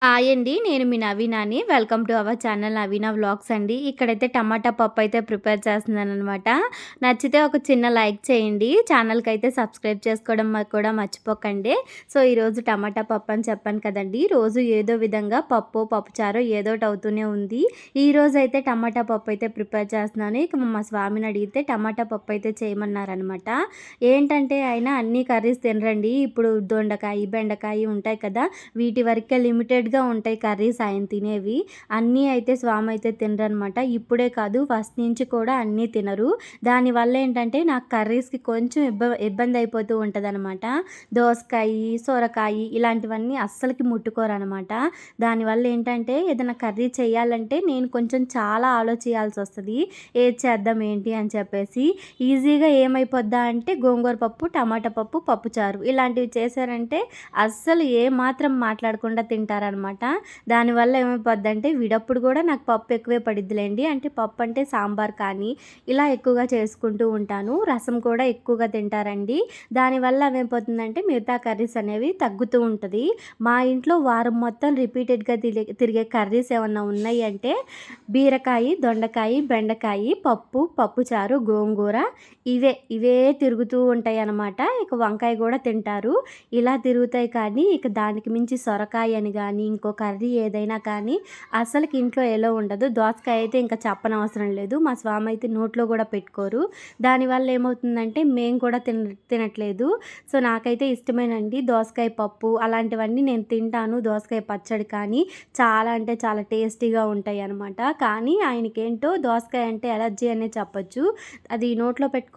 Hi అండి. నేను మీ నవీనాని. Welcome to our channel Naveena vlogs అండి. ఇక్కడైతే టమాటా పప్పు అయితే ప్రిపేర్ చేస్తున్నాననమాట. నచ్చితే ఒక చిన్న లైక్ చేయండి. ఛానల్‌కైతే సబ్స్క్రైబ్ చేసుకోవడం కూడా మర్చిపోకండి. సో, ఈరోజు టమాటా పప్పు అని చెప్పాను కదండీ. రోజు ఏదో విధంగా పప్పుచారో ఏదోటి అవుతూనే ఉంది. ఈరోజైతే టమాటా పప్పు అయితే ప్రిపేర్ చేస్తున్నాను. ఇక మా స్వామిని అడిగితే టమాటా పప్పు అయితే చేయమన్నారనమాట. ఏంటంటే ఆయన అన్ని కర్రీస్ తినరండి. ఇప్పుడు దొండకాయ, బెండకాయ ఉంటాయి కదా! వీటి వరకే లిమిటెడ్‌గా ఉంటాయి కర్రీస్ ఆయన తినేవి. అన్నీ అయితే స్వామి అయితే తినరనమాట. ఇప్పుడే కాదు ఫస్ట్ నుంచి కూడా అన్నీ తినరు. దానివల్ల ఏంటంటే నాకు కర్రీస్‌కి కొంచెం ఇబ్బంది అయిపోతూ ఉంటదనమాట. దోసకాయి, సొరకాయి ఇలాంటివన్నీ అస్సలకి ముట్టుకోరనమాట. దానివల్ల ఏంటంటే ఏదైనా కర్రీ చేయాలంటే నేను కొంచెం చాలా ఆలోచించాల్సొస్తది. ఏది చేద్దాం ఏంటి అని చెప్పేసి. ఈజీగా ఏమైపోద్దా అంటే గోంగూర పప్పు, టమాటా పప్పు, పప్పుచారు ఇలాంటివి చేశారంటే అస్సలు ఏమాత్రం మాట్లాడకుండా తింటారనమాట. దానివల్ల ఏమైపోద్దంటే విడప్పుడు కూడా నాకు పప్పు ఎక్కువే పడిద్దిలేండి. అంటే పప్పు అంటే సాంబార్ కానీ ఇలా ఎక్కువగా చేసుకుంటూ ఉంటాను. రసం కూడా ఎక్కువగా తింటారండి. దానివల్ల ఏమైపోతుందంటే మిగతా కర్రీస్ అనేవి తగ్గుతూ ఉంటుంది. మా ఇంట్లో వారం మొత్తం రిపీటెడ్గా తిరిగే కర్రీస్ ఏమన్నా ఉన్నాయి అంటే బీరకాయ, దొండకాయ, బెండకాయ, పప్పుచారు, గోంగూర ఇవే తిరుగుతూ ఉంటాయి అన్నమాట. ఇక వంకాయ కూడా తింటారు. ఇలా తిరుగుతాయి కానీ ఇక దానికి మించి సొరకాయ అని కానీ ఇంకో కర్రీ ఏదైనా కానీ అసలుకి ఇంట్లో ఎలో ఉండదు. దోసకాయ అయితే ఇంకా చెప్పనవసరం లేదు. మా స్వామి అయితే నోట్లో కూడా పెట్టుకోరు. దానివల్ల ఏమవుతుందంటే మేము కూడా తినట్లేదు. సో, నాకైతే ఇష్టమేనండి దోసకాయ పప్పు అలాంటివన్నీ నేను తింటాను. దోసకాయ పచ్చడి కానీ చాలా అంటే చాలా టేస్టీగా ఉంటాయి అన్నమాట. కానీ ఆయనకేంటో దోసకాయ అంటే ఎలర్జీ అనే చెప్పొచ్చు. అది నోట్లో పెట్టుకోగానే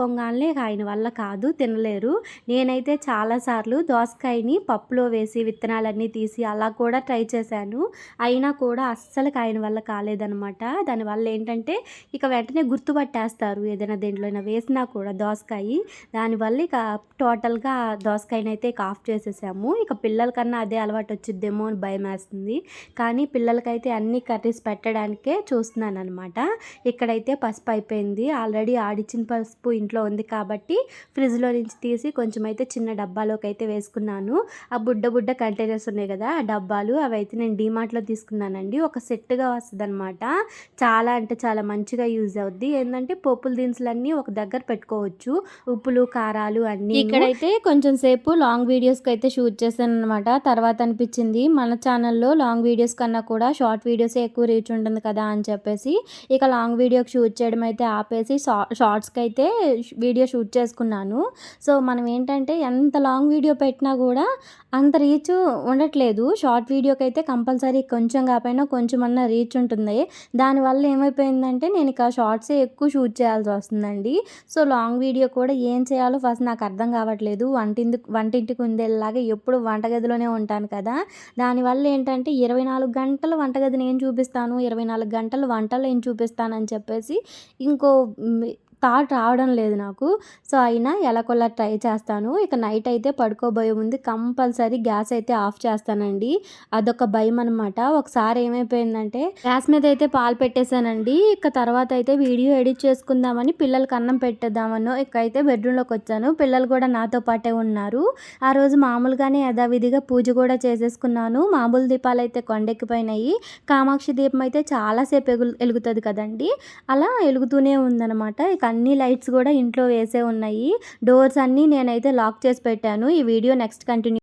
ఆయన వల్ల కాదు, తినలేరు. నేనైతే చాలాసార్లు దోసకాయని పప్పులో వేసి విత్తనాలన్నీ తీసి అలా కూడా ట్రై చేశాను. అయినా కూడా అస్సలకి ఆయన వల్ల కాలేదనమాట. దానివల్ల ఏంటంటే ఇక వెంటనే గుర్తుపట్టేస్తారు ఏదైనా దేంట్లోనైనా వేసినా కూడా దోసకాయ. దానివల్ల ఇక టోటల్‌గా దోసకాయనైతే ఇక ఆఫ్ చేసేసాము. ఇక పిల్లలకన్నా అదే అలవాటు వచ్చిద్దేమో అని భయమేస్తుంది. కానీ పిల్లలకైతే అన్ని కర్రీస్ పెట్టడానికే చూస్తున్నాననమాట. ఇక్కడైతే పసుపు అయిపోయింది. ఆల్రెడీ ఆడిచ్చిన పసుపు ఇంట్లో ఉంది కాబట్టి ఫ్రిడ్జ్‌లో నుంచి తీసి కొంచెం అయితే చిన్న డబ్బాలోకి అయితే వేసుకున్నాను. ఆ బుడ్డ కంటైనర్స్ ఉన్నాయి కదా! ఆ డబ్బాలు అవైతే నేను డీమార్ట్‌లో తీసుకున్నానండి. ఒక సెట్‌గా వస్తదనమాట. చాలా అంటే చాలా మంచిగా యూజ్ అవుద్ది. ఏందంటే పోపుల దినుసులన్నీ ఒక దగ్గర పెట్టుకోవచ్చు. ఉప్పులు, కారాలు అన్నీను. ఇక్కడైతే కొంచెం సేపు లాంగ్ వీడియోస్‌కి అయితే షూట్ చేశాననమాట. తర్వాత అనిపించింది మన ఛానల్‌లో లాంగ్ వీడియోస్ కన్నా కూడా షార్ట్ వీడియోసే ఎక్కువ రీచ్ ఉంటుంది కదా అని చెప్పేసి ఇక లాంగ్ వీడియోకి షూట్ చేయడం అయితే ఆపేసి షార్ట్స్‌కి అయితే వీడియో షూట్ చేసుకున్నాను. సో, మనం ఏంటంటే ఎంత లాంగ్ వీడియో పెట్టినా కూడా అంత రీచ్ ఉండట్లేదు. షార్ట్ వీడియోకైతే కంపల్సరీ కొంచెం కాకపోయినా కొంచెమన్నా రీచ్ ఉంటుంది. దానివల్ల ఏమైపోయిందంటే నేను ఇక షార్ట్సే ఎక్కువ షూట్ చేయాల్సి వస్తుందండి. సో, లాంగ్ వీడియో కూడా ఏం చేయాలో ఫస్ట్ నాకు అర్థం కావట్లేదు. వంటింటి కుందేలులాగా ఎప్పుడు వంటగదిలోనే ఉంటాను కదా! దానివల్ల ఏంటంటే 24 గంటలు వంటగదిని ఏం చూపిస్తాను, 24 గంటలు వంటలు ఏం చూపిస్తానని చెప్పేసి ఇంకో థాట్ రావడం లేదు నాకు. సో, అయినా ఎలాగోలా ట్రై చేస్తాను. ఇక నైట్ అయితే పడుకోబోయే ముందు కంపల్సరీ గ్యాస్ అయితే ఆఫ్ చేస్తానండి. అదొక భయం అనమాట. ఒకసారి ఏమైపోయిందంటే గ్యాస్ మీద అయితే పాలు పెట్టేశానండి. ఇక తర్వాత అయితే వీడియో ఎడిట్ చేసుకుందామని పిల్లలకి అన్నం పెట్టేద్దామనో ఇక అయితే బెడ్రూమ్‌లోకి వచ్చాను. పిల్లలు కూడా నాతో పాటే ఉన్నారు. ఆ రోజు మామూలుగానే యథావిధిగా పూజ కూడా చేసేసుకున్నాను. మామూలు దీపాలైతే కొండెక్కిపోయినాయి. కామాక్షి దీపం అయితే చాలా సేపు ఎలుగుతది కదండీ! అలా ఎలుగుతూనే ఉందనమాట. ఇక అన్ని లైట్స్ కూడా ఇంట్లో వేసే ఉన్నాయి. డోర్స్ అన్నీ నేనైతే లాక్ చేసి పెట్టాను. ఈ వీడియో నెక్స్ట్ కంటిన్యూ